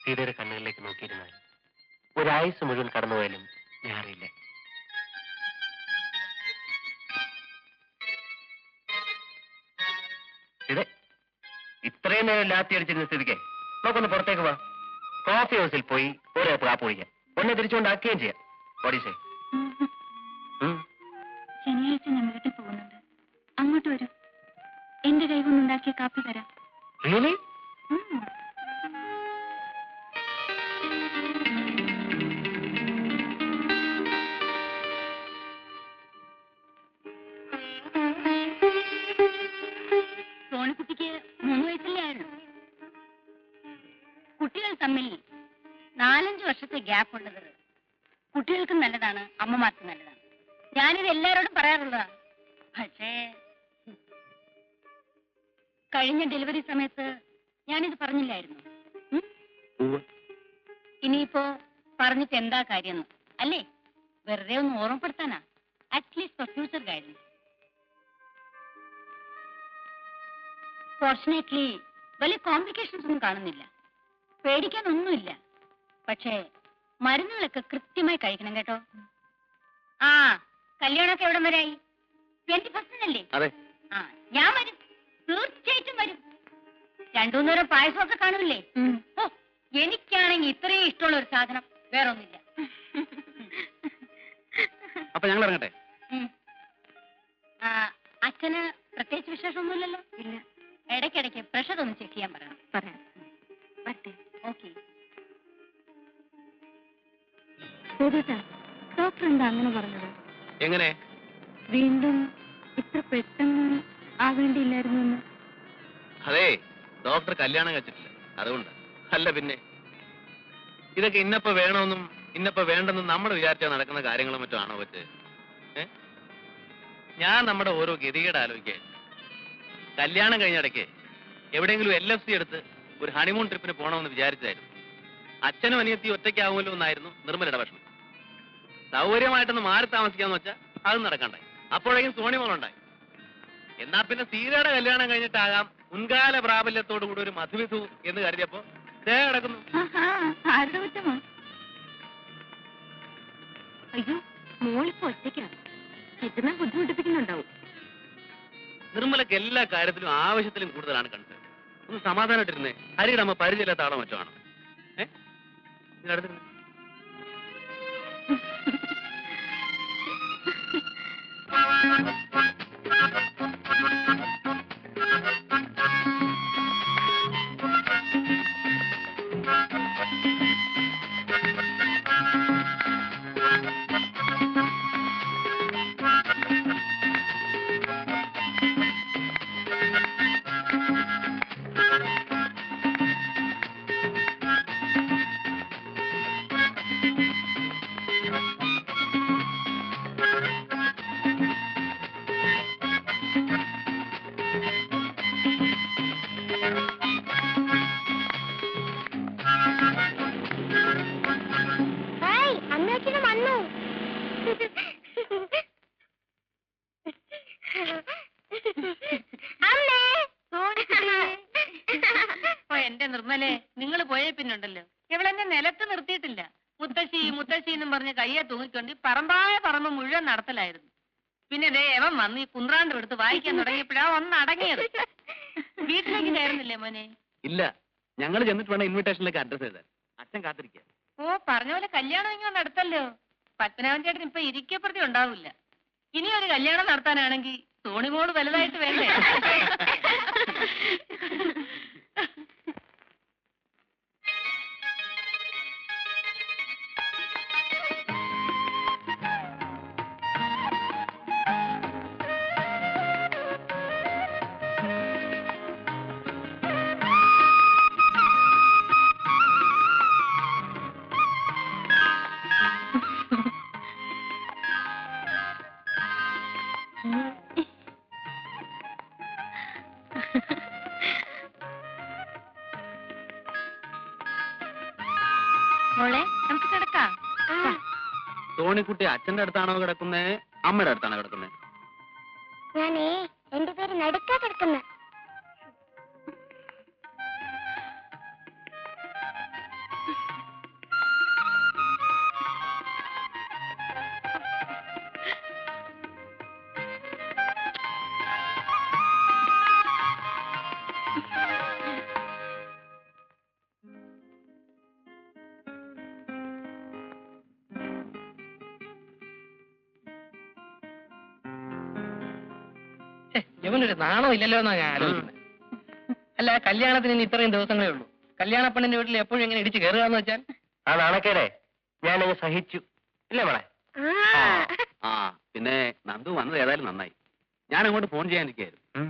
സീതയുടെ കണ്ണുകളിലേക്ക് നോക്കിയിരുന്നാൽ ഒരായുസ് മുഴുവൻ കടന്നുപോയാലും ഞാൻ അറിയില്ല. സീതെ, ഇത്രയും നേരം ലാത്തി അടിച്ചിരുന്ന സ്ഥിതിക്ക് നമുക്കൊന്ന് പുറത്തേക്ക് വാ. കോഫി ഹൗസിൽ പോയി ഒരു കപ്പ് കാപ്പ് കുടിക്കാം. ഒന്നെ തിരിച്ചുകൊണ്ടാക്കുകയും ചെയ്യാം. ഓടിസേ, ശനിയാഴ്ച ഞാൻ വീട്ടിൽ പോകുന്നുണ്ട്. അങ്ങോട്ട് വരും. എന്റെ കൈ കൊണ്ടുണ്ടാക്കിയ കാപ്പി തരാം. റിയലി? സോണിക്കുട്ടിക്ക് 3 വയസ്സിലേ ആയിരുന്നു. കുട്ടികൾ തമ്മിൽ 4-5 വർഷത്തെ ഗ്യാപ്പ് ഉള്ളത് കുട്ടികൾക്കും നല്ലതാണ്, അമ്മമാർക്കും നല്ലതാണ്. ഞാനിത് എല്ലാവരോടും പറയാറുള്ളതാ. പക്ഷേ കഴിഞ്ഞ ഡെലിവറി സമയത്ത് ഞാനിത് പറഞ്ഞില്ലായിരുന്നു. ഇനിയിപ്പോ പറഞ്ഞിട്ട് എന്താ കാര്യം അല്ലേ? വെറുതെ ഒന്ന് ഓർമ്മപ്പെടുത്താനാ. At least for future guidance. Fortunately വലിയ കോംപ്ലിക്കേഷൻസ് ഒന്നും കാണുന്നില്ല. പേടിക്കാനൊന്നുമില്ല. പക്ഷേ മരുന്നുകളൊക്കെ കൃത്യമായി കഴിക്കണം കേട്ടോ. ആ, കല്യാണമൊക്കെ എവിടം വരായി? 21 അല്ലേ? ആ, ഞാൻ വരും, തീർച്ചയായിട്ടും വരും. 2-3 നേരം പായസമൊക്കെ കാണൂല്ലേ? ഓ, എനിക്കാണെങ്കിൽ ഇത്രയും ഇഷ്ടമുള്ള ഒരു സാധനം വേറെ ഒന്നുമില്ല. അപ്പൊ ഞങ്ങൾ ഇറങ്ങട്ടെ? അച്ഛന് പ്രത്യേകിച്ച് വിശേഷമൊന്നുമില്ലല്ലോ? ഇല്ല. ഇടയ്ക്കിടയ്ക്ക് പ്രഷർ ഒന്ന് ചെക്ക് ചെയ്യാൻ പറയാം. പറ്റേ? ഓക്കെ. ഡോക്ടർ എന്താ അങ്ങനെ പറഞ്ഞത്? എങ്ങനെ? വീണ്ടും ഇത്ര പെട്ടെന്ന് ആവേണ്ടിയില്ലായിരുന്നു എന്ന്. അതെ, ഡോക്ടർ കല്യാണം കഴിച്ചിട്ടില്ല, അതുകൊണ്ട്. അല്ല പിന്നെ ഇതൊക്കെ ഇന്നപ്പോ വേണമെന്നും ഇന്നപ്പോ വേണ്ടെന്നും നമ്മൾ വിചാരിച്ചാൽ നടക്കുന്ന കാര്യങ്ങളും മറ്റും ആണോ പറ്റ്? ഞാൻ നമ്മുടെ ഓരോ ഗതികേട് ആലോചിക്കേ. കല്യാണം കഴിഞ്ഞിടയ്ക്ക് എവിടെയെങ്കിലും LFC എടുത്ത് ഒരു ഹണിമൂൺ ട്രിപ്പിന് പോകണമെന്ന് വിചാരിച്ചായിരുന്നു. അച്ഛനും അനിയത്തിയും ഒറ്റയ്ക്കാവുമല്ലോ എന്നായിരുന്നു നിർമ്മലയുടെ വിഷമം. സൗകര്യമായിട്ടൊന്ന് മാറി താമസിക്കാന്ന് വെച്ചാൽ അതും നടക്കണ്ടായി. അപ്പോഴേക്കും സോണിമോളുണ്ടായി. എന്നാ പിന്നെ സീതയുടെ കല്യാണം കഴിഞ്ഞിട്ടാകാം മുൻകാല പ്രാബല്യത്തോടു കൂടി ഒരു മധുവിധു എന്ന് കരുതിയപ്പോ കിടക്കുന്നു. അയ്യോ, മോളിപ്പോ ഒറ്റയ്ക്കാണ്. ബുദ്ധിമുട്ടിപ്പിക്കുന്നുണ്ടാവും. നിർമ്മലക്ക് എല്ലാ കാര്യത്തിലും ആവശ്യത്തിലും കൂടുതലാണ് കണ്ടത്. ഒന്ന് സമാധാനമായിട്ടിരുന്നേ. ഹരിയുടെ അമ്മ പരിചയമില്ലാത്ത ആളോ മറ്റോ ആണ്. അടുത്തിരുന്നേ. എന്റെ നിർമ്മലെ, നിങ്ങൾ പോയേ പിന്നുണ്ടല്ലോ ഇവളെന്നെ നിലത്ത് നിർത്തിയിട്ടില്ല. മുത്തശ്ശി മുത്തശ്ശി എന്നും പറഞ്ഞ് കയ്യെ തൂങ്ങിക്കൊണ്ട് പറമ്പായ പറമ്പ് മുഴുവൻ നടത്തലായിരുന്നു. പിന്നെ ദേ എവൻ വന്ന് ഈ കുന്ത്രാണ്ട് എടുത്ത് വായിക്കാൻ തുടങ്ങിയപ്പോഴാ ഒന്ന് അടങ്ങിയത്. വീട്ടിലേക്ക് കയറുന്നില്ലേ മോനെ? ഇല്ല, ഞങ്ങൾ ചെന്നിട്ട് വേണം ഇൻവിറ്റേഷനിലേക്ക് അഡ്രസ് ചെയ്താൽ. അച്ഛൻ കാത്തിരിക്കുക. ഓ, പറഞ്ഞ പോലെ കല്യാണം ഇങ്ങനെ നടത്തല്ലോ. പത്മനാഭൻ ചേട്ടൻ ഇപ്പൊ ഇരിക്കപ്രതി ഉണ്ടാവില്ല. ഇനി ഒരു കല്യാണം നടത്താനാണെങ്കിൽ സോണിമോള് വലുതായിട്ട് വേണ്ടേ? മോളെ, നമുക്ക് കിടക്കാം. സോണിക്കുട്ടി അച്ഛന്റെ അടുത്താണോ കിടക്കുന്നേ, അമ്മയുടെ അടുത്താണോ കിടക്കുന്നേ? ഞാനേ എന്റെ പേര് നടുക്കാ കിടക്കുന്ന. ഇവനൊരു നാണോ ഇല്ലല്ലോ എന്നാ ഞാൻ ആലോചിക്കുന്നത്. അല്ല, കല്യാണത്തിന് ഇനി ഇത്രയും ദിവസങ്ങളേ ഉള്ളൂ. കല്യാണ പെണ്ണിന്റെ വീട്ടിൽ എപ്പോഴും ഇങ്ങനെ ഇടിച്ച് കയറുകയെന്ന് വെച്ചാൽ ആ നാണക്കേടെ ഞാനങ്ങ് സഹിച്ചു. ഇല്ലേ മോളെ? ആ പിന്നെ നന്ദു വന്നത് ഏതായാലും നന്നായി. ഞാൻ അങ്ങോട്ട് ഫോൺ ചെയ്യാനിരിക്കുകയായിരുന്നു.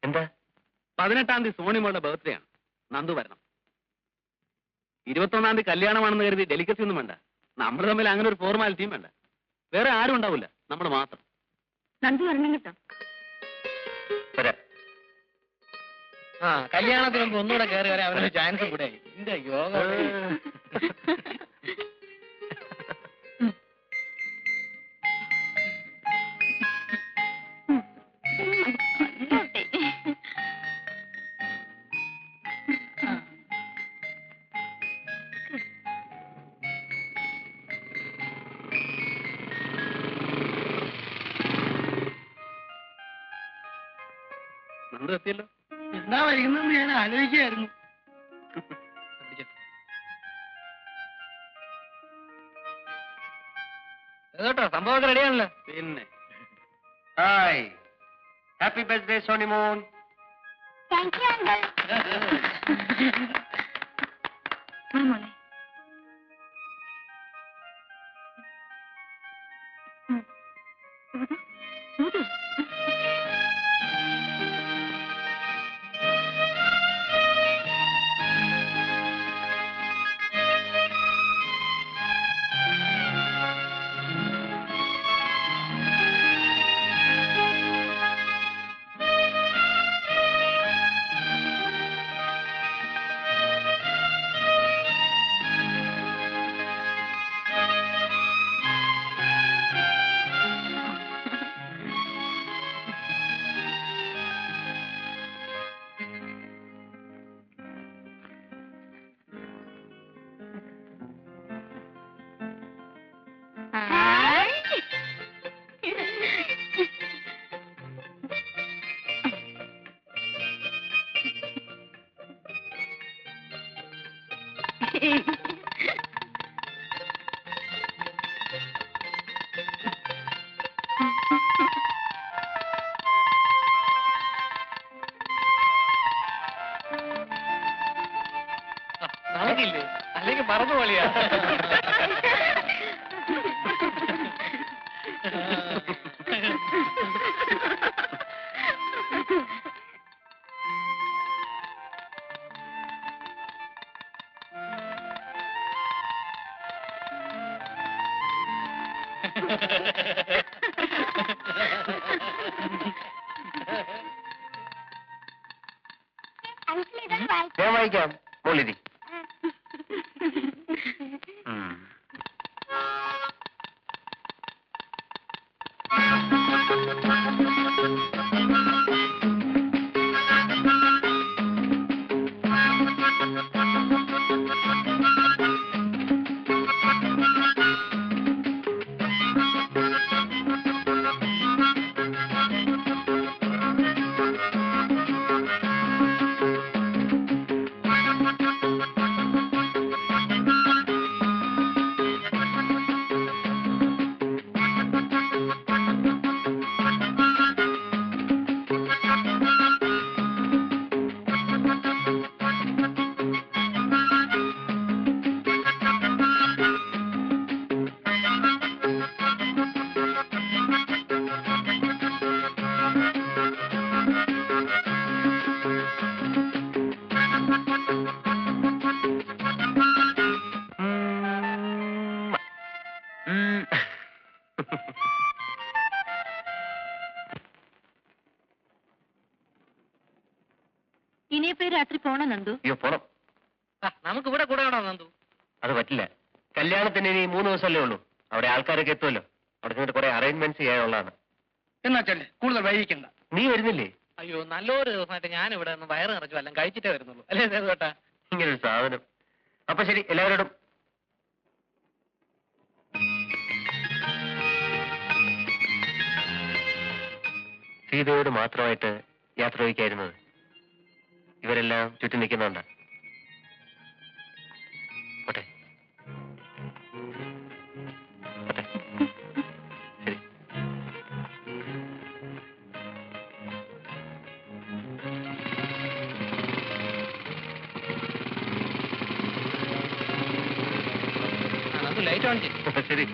എന്താ? 18-ാം തീയതി സോണിമോളുടെ ബർത്ത്ഡേ ആണ്. നന്ദു വരണം. 21-ാം തീയതി കല്യാണമാണെന്ന് കരുതി ഡെലിക്കസി ഒന്നും വേണ്ട. നമ്മൾ തമ്മിൽ അങ്ങനെ ഒരു ഫോർമാലിറ്റിയും വേണ്ട. വേറെ ആരും ഉണ്ടാവില്ല, നമ്മൾ മാത്രം. നന്ദി വരണം കേട്ടോ. വരാം. ആ കല്യാണത്തിന് മുമ്പ് ഒന്നുകൂടെ കയറി വരാൻ അവനൊരു ചാൻസ് കൂടെ. എന്റെ യോഗ. നന്ദു എത്തിയല്ലോ. എന്നാ വൈകുന്നെന്ന് ഞാൻ ആലോചിക്കായിരുന്നു. കേട്ടോ, സംഭവമൊക്കെ റെഡിയാണല്ലോ. പിന്നെ hi, happy birthday Sonimon. Thank you uncle. മോളെ നമുക്കില്ലേ, അല്ലെങ്കിൽ മറന്നു പോളിയാ. അങ്കിൾ ഇതൊന്ന് വായിച്ചു. ഞാൻ വായിക്കാം, മോളിരി. ഇനിയിപ്പോ രാത്രി പോണോ നന്ദു? അയ്യോ പോണം. നമുക്ക് ഇവിടെ കൂടെ വേണോ നന്ദു? അത് പറ്റില്ല. കല്യാണത്തിന് ഇനി 3 ദിവസമല്ലേ ഉള്ളൂ. അവിടെ ആൾക്കാരൊക്കെ എത്തുമല്ലോ. അവിടെ ചെന്നിട്ട് കുറെ അറേഞ്ച്മെന്റ്സ് ചെയ്യാനുള്ളതാണ്. എന്നാ ചെല്ലേ, കൂടുതൽ വൈകിക്കണ്ട. നീ വരുന്നില്ലേ? അയ്യോ, നല്ലൊരു ദിവസമായിട്ട് ഞാൻ ഇവിടെ ഒന്ന് വയറ് നിറച്ചു എല്ലാം കഴിച്ചിട്ടേ വരുന്നുള്ളൂ. അല്ലേ കേട്ടാ? ഇങ്ങനൊരു സാധനം. അപ്പൊ ശരി, എല്ലാവരോടും സീതയോട് മാത്രമായിട്ട് യാത്ര ചോദിക്കായിരുന്നത്. ഇവരെല്ലാം ചുറ്റി നിൽക്കുന്നുണ്ട്. പോട്ടെ പോട്ടെ. ശരി. ലൈറ്റ് ഓൺ ചെയ്യും. ശരി